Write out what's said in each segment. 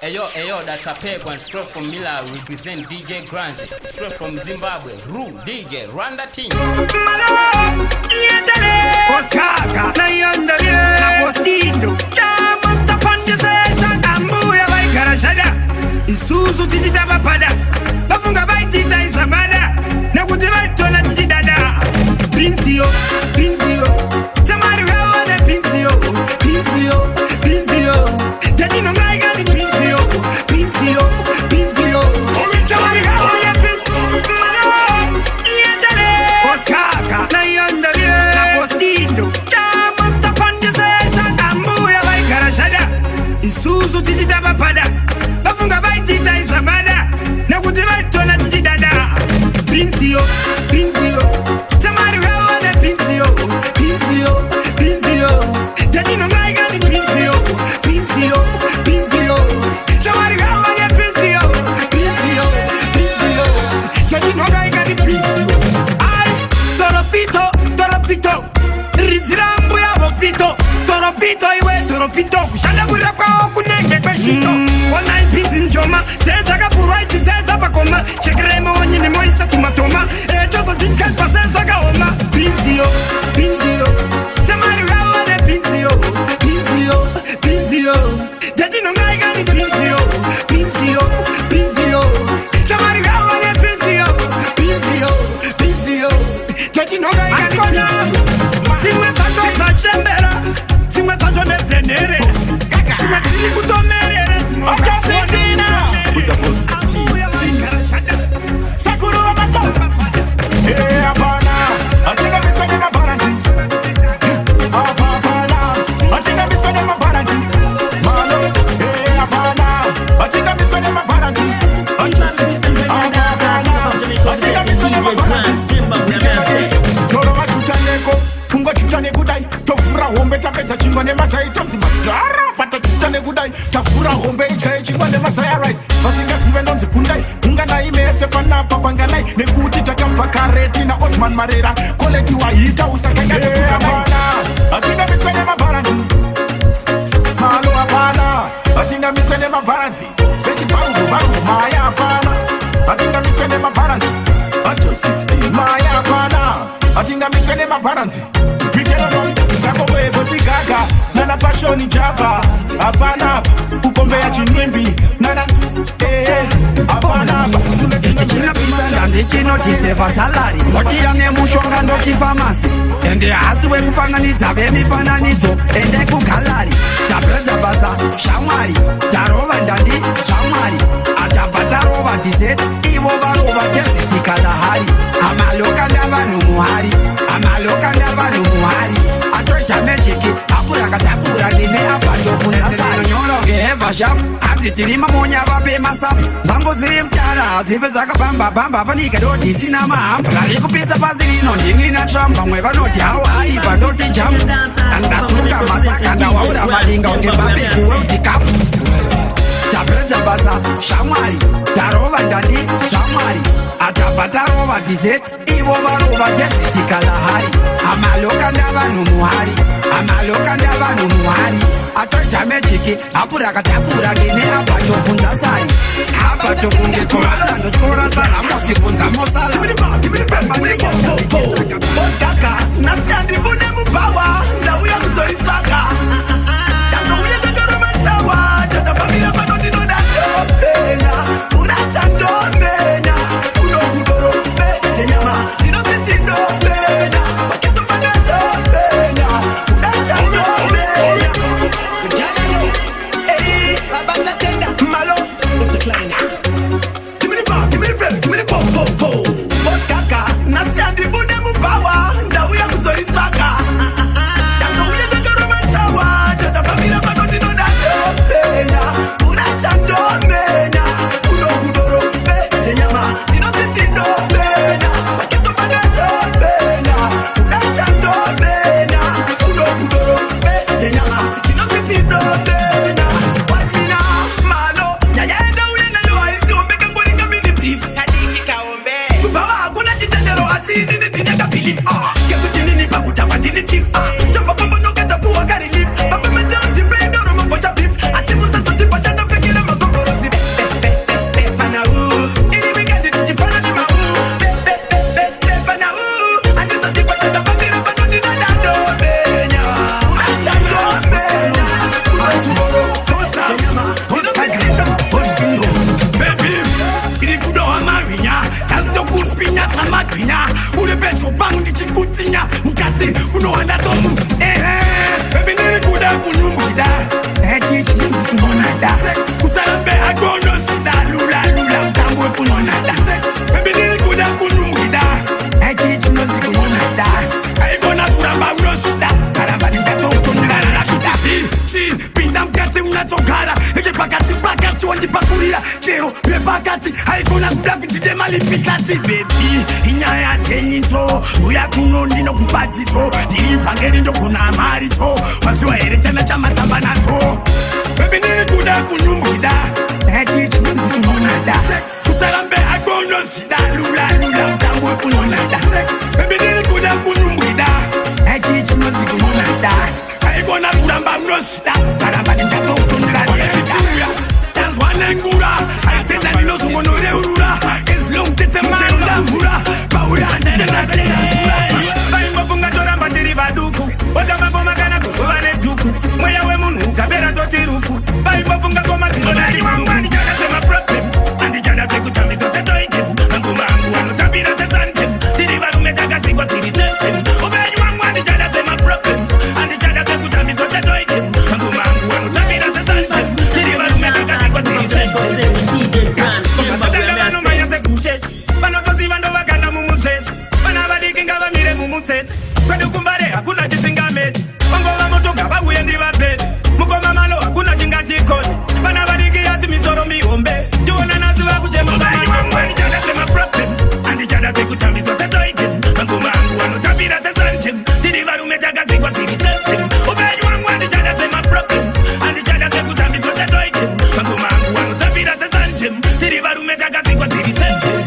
Ayo, that's a peg one straight from Mila, represent DJ Granzi, straight from Zimbabwe, Ru, DJ, Rwanda team. Malo, Osaka, Nayandale, Agostino, Chama, Stapanya Session, Ambuya, Karashada, Isuzu, Tizitava Pada, Bafunga Baitita is a mother, Nakutivaitola Tijidada, Pinzio, Tamari, Pinzio, Tadino Magali, Pinzio, Tamari, Malo, Osaka, Nayandale, Agostino, Chama, Stapanya Session, Ambuya, Karashada, Isuzu, Tizitava Pada, Bafunga Baitita is a mother, Nakutivaitola Tijidada, Pinzio, Tamari, Pinzio, Tadino Magali, Pinzio, Tamari, Pinzio, Tadino Magali, Pinzio. Ai, Toropito, Rizirambu ya Vopito, Toropito, Kushanda Burapa, Kunenge Peshito, Online Pinzi Njoma, Teta Kapuraiti, Teta Pakoma, Chekremo, Nini Moisa Kumatoma, Toso Jinska Pasenza Gaoma, Pinzio, Tamari, Pinzio, Tadino Magali, Pinzio, Tamari, Pinzio, Tadino Magali, Simatazo Chembera, Simatazo Nezenere, Simatili Kutomere, Oja 16 now. With the boss Sakura Mato. Hey, Abana, I think I'm spending my party. Abana, I think I'm spending my party. Malo, hey, Abana, I think I'm spending my party. Oja 16 Abana, I think I'm spending my party. Toro machutaneko, pungo chutane kudai, tofura hombe tapeza chingwa ne masai tonzi madara, pata chutane kudai, tafura hombe ijae chingwa ne masai right. Basinga sivendo nzikundai, unga na imese pana papanganai, nekuti takamfa kareti na Osman Marera, koleti wa hita usakanga nekutanai. Atinga mispene mabaranti, malo apana, atinga mispene mabaranti, beti baru, maya apana, atinga mispene mabaranti, ato 16, maya apana, atinga mispene mabaranti, pitelo non, tako bwebo sigaga, nana passion java, apana, ukombe ya chinwimbi, nana, apana, ndichinotizeva salari notiya nemushonga ndoti famasi ende hasi wekufananidza vemifananidzo ende kugalari tapedza basa shamwari tarova ndandi shamwari atabva tarova dizet ivo varova teziti kalahari amaloka ndavanhu muhari atoita mejiki apurakatapura ndine abatofundasanyora ngehevashap hanzi tiri mamonya vape masapu zangu ziri mtara zive zvakabhamba panika doti sina mahamba rari kupisa pasi rino ndini natrump vamwe vanoti hawo aipa ndoti jump andasuka masaka ndawaura madinga kuti mbape kuweuti kapu tapedza basa shamwari tarova ndandi shamwari atabva tarova dizet ivo varova teziti kalahari amaloka ndavanhu muhari atoita mejiki apurakatapura ndine abatofunza sari abatofunge korala ndotyora sarambosibvunza mosala Kaka, nasiandi mbune mubawa ndauya kuzoitsvaka ndangouya ndotoro mashawa tandafambira pano ndinodandopenya urashandomenya unokudorombenyama ndinozitindopenya wakitobanadopenya urashandomenya malo Give me the pop, give me the pop, give me the pop. kuno anda tomu baby nilikuda kunyumbuda chichi nzikunonada kusalambe agono sida lula lula mtambwe kunonada baby nilikuda kunyumbuda chichi nzikunonada aigona kuramba unosida karamba ningatotonirana nakuti si pinda mkati unatsogara pakati pakati wandipakurira chero repakati haigona kuda kutide mali pikati bebi inyaya dzenyitso uya kuno ndinokubadziso ndiri mvangeri ndogona maritso waziwa here chana chamatamba natso bebi ndiri kuda kunyumbuda chichikunonada kusalambe agonozida lula lula mutambo wekunonada bebi ndiri kuda kunyumbuda chichikunonada haigona kuramba munosida karamba ndingatotonirana Nengura, I tell that no one know the Ura. It's long to the man of Mura. Paura and the Bafunga Toramba Derivaduku. What am I going to go over the Duku? Where I will Cabera Totirufu. Bafunga Comati, one my problems. And the Jada Kutami so that I can. And Kumangu and Tabira the Santim. Deliver Metagasi was the retention. Obey one the Jada my problems. And the Jada Kutami so that I can. And Kumangu and Tabira the Santim. Deliver Metagasi was the DJ Grant, Kwani kumbare hakuna chisinga meji Wango wa moto gaba uyendi wa bedi Mukoma malo hakuna chinga chikoni Bana badiki yasi misoro miombe Juona nazi wa kuchema mama Wani jada sema problems Andi jada se kutambiso se toikin Mangu mangu wano tabira se sanchim Tiri varu metaga si kwa tiri sensim Ubeju wangu andi jada sema problems Andi jada se kutambiso se toikin Mangu mangu wano tabira se sanchim Tiri varu metaga si kwa tiri sensim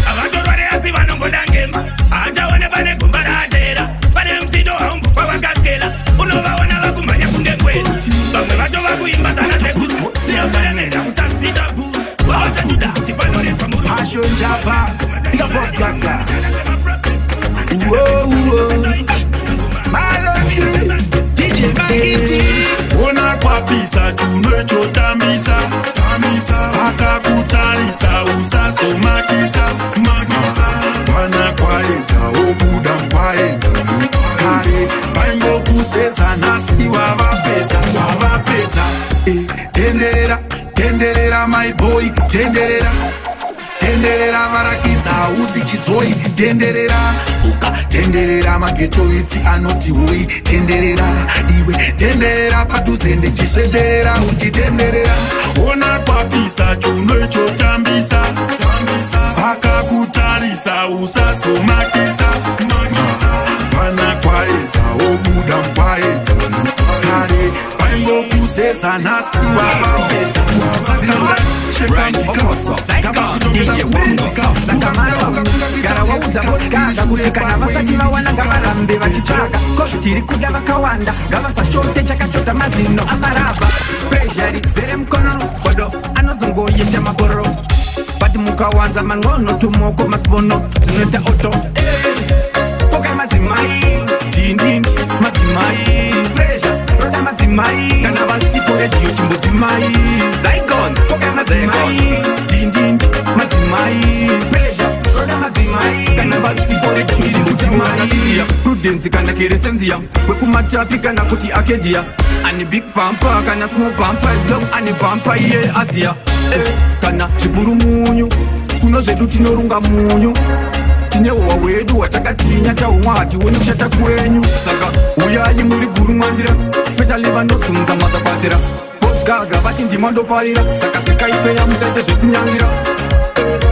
Avachorware asi vanongo dangemba Aja wane bane kumbara ajera Bane mtido haumbu kwa wakaskela Unova wana wakumanya kundengwela Bamwe vasho wakuimba sana sekuru Siya mbare mena kusansita buru Wawase kuda tipanore kwa muru Passion Java, the boss gaga. Whoa, Maloti, DJ Magiti. Ona kwa pisa chunwe chotamisa Tamisa Haka kutarisa usaso makisa Makisa Wana kwa eza obuda mkwa eza Kare Baingo kusesa nasi wavapeta Wavapeta Tenderera Tenderera my boy Tenderera Tenderera varakidza usi chitsoi Tenderera uka Tenderera mageto vitsi anoti hoi Tenderera iwe Tenderera padhuze ndechiswederera uchitenderera Ona kwapisa chunwe chotambisa Haka kutarisa usaso makisa Pana kwaedza obuda mkwaedza Kare Baingo kusesa nasi wavapedza DJ Sakamano Gara wauza vodka Kutikana vasati vawananga varambe vachitsvaga Tiri kuda vakawanda Ngavasashote chakashota mazino amaraba Pressure zere mkono Bodo anozongoyeta maboro Bati mukawanza mangono Tumoko maspono Zinoita oto Pokai madzimai Dindindi madzimai Pressure roda madzimai Kana vasipo radio chimbodzimai Pokai madzimai Dindindi madzimai Pressure roda madzimai Kana vasipo radio chimbodzimai Prudence kana keresenzia Wekumatapi kana kuti akedia Ani big pampa kana small pampa As long ani pampa iye azia Kana chipuru munyu Kuno zedu tinorunga munyu Tinewa wedu watakatinya taumwati Wenikushata kwenyu Saka uyayi muri guru mandira Especially vandosunza mazabatira Boss gaga vati ndimando farira Saka sikaife ya msete zekunyangira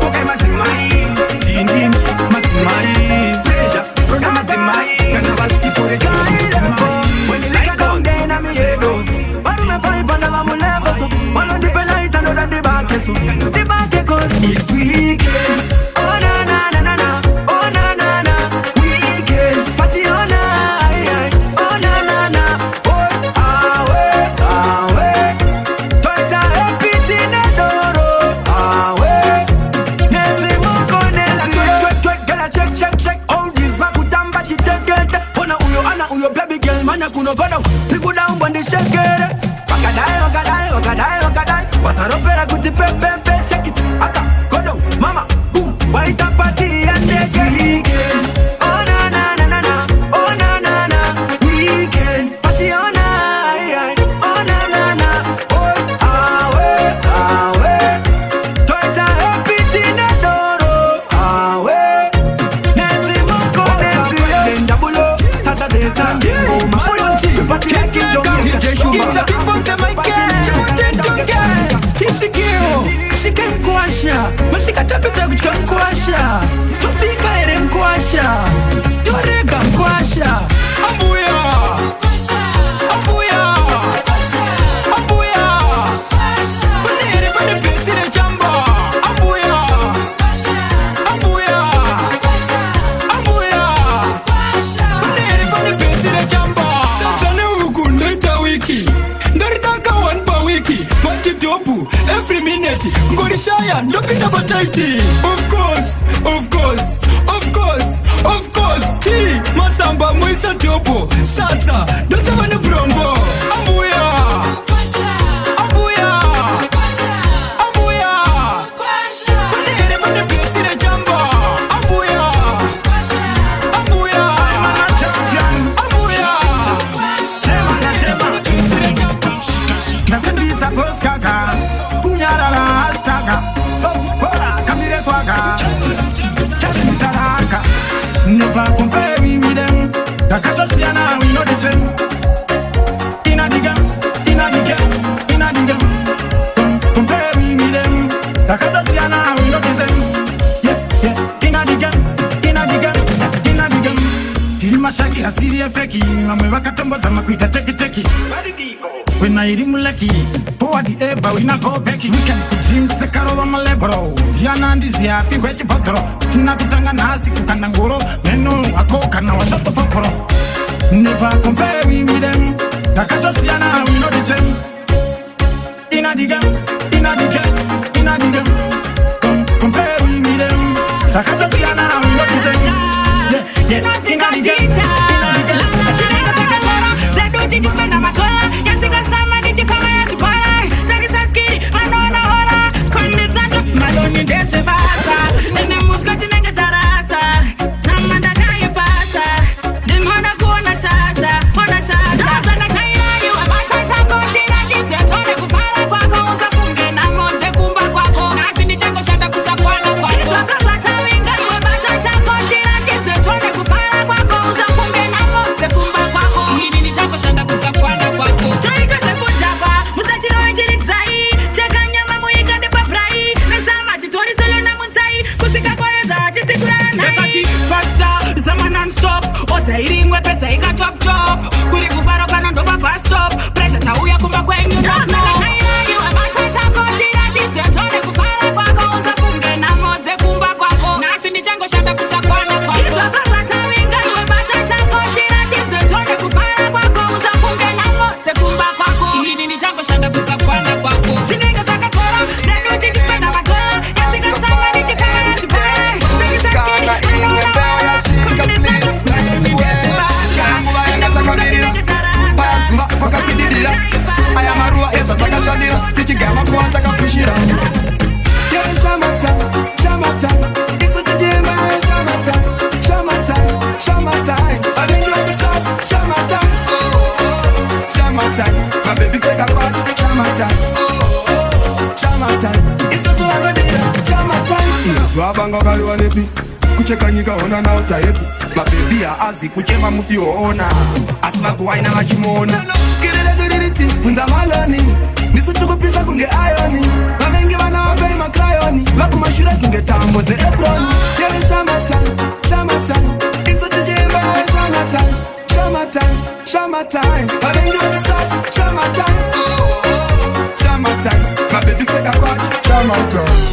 Pokai madzimai Dindindi madzimai Pressure roda madzimai Kana vasipo redio madzimai When you look at down there na miyedo Barume paipanda vamulevo so Walo ndipela itano da dibake so Dibake cause it's weekend Oh na na na na na Oh na na na Weekend Party oh na Oh na na na Oh awe awe Toita epiti nedoro Awe Nezi moko nezi Gala check check All these vakutamba chitekete Ona uyo baby girl Mana kuno godo Piku down bandi shekere Wakadai Wasaropera kuti pepe shake it Aka godo mama boom mkwasha Mashika tapita kuchika mkwasha Tupika ere mkwasha Torega mkwasha Ambuya Ambuya Ambuya Panere pane pesire chamba Ambuya Ambuya Ambuya Panere pane pesire chamba Satane huku neta wiki Ndaridaka one pa wiki Pati topu every minute Ngorishaya ndopita bataiti Of course, of course, of course, of course T, masamba mwisa topo Sata, dosa wani brongo Ambuya Ambuya Ambuya Panere pane pesire chamba Ambuya Ambuya Ambuya Nasendisa poskaka Kunyarala astaka So, bora, kamire swaga Chachimisaraka Never compare me with them Takato siana, we know the same Inna the game, inna the game, inna the game Compare me with them Takato siana, we know the same Yeah, yeah, inna the game, inna the game, inna the game Tiri mashaki hasiri efeki Mamwe wakatombo za makuita teki teki When I rim lucky, for the ever we not go back. We can put dreams the carol on my lebro. Diana is happy with your potro. Tinakutanga nasi kukandanguro. Neno ako kana washa to fokoro. Never compare me with them. Takato siana we know the same. Inna the game, inna the game, inna the game. Compare me with them. Takato siana we know the same. Yeah, yeah, inna the game, inna the game. Maloni deshe basa Nene muska chinenge tarasa Namanda kaya pasa Dimona kuona shasha Ona shasha Dasa na kaina yuwa Matata kutira jite Tone kufara kwako Usafunge na mote kumba kwako Nasi ni chango shata kusakwana kwako Sasa kawinga yuwa Matata kutira jite Tone kufara kwako Usafunge na mote kumba kwako Hini ni chango shata kusakwana kwako Taita sekujaba Musachiro wejiri trai Cheka nyama muika ndipa prai Tori solo na muntai kushika kweza chisikura nai Ekati faster zama non-stop Ota iringwe peta ika chop chop Kuri kufaro kana ndoba bus stop Pressure tauya kumba kwenyu no no Yuwa matata kotira jite Tone kufara kwako usafunge na moze kumba kwako Nasi ni chango shata kusakwana kwako Iswa sasa tawinga yuwa matata kotira jite Tone kufara kwako usafunge na moze kumba kwako Hini ni chango shata kusakwana kwako Chinega shaka kora Chenu titi spenda matola My baby take a part, Chama time. Chama time. It's a so good Chama time. Swabanga karuwa nepi Kucheka nyika ona na utayepi My baby ya azi kuchema mufi ona Asma kuwaina machimona Skirele duririti Funza maloni Nisu chukupisa kunge ayoni Mavengi wana wapei makrayoni Waku mashura kunge tambo ze eproni Yele Chama time, Chama time. Isu tujimba Chama time, Chama time, Chama time. Mavengi wati sasi Chama time, Chama time. My baby take a part, Chama time.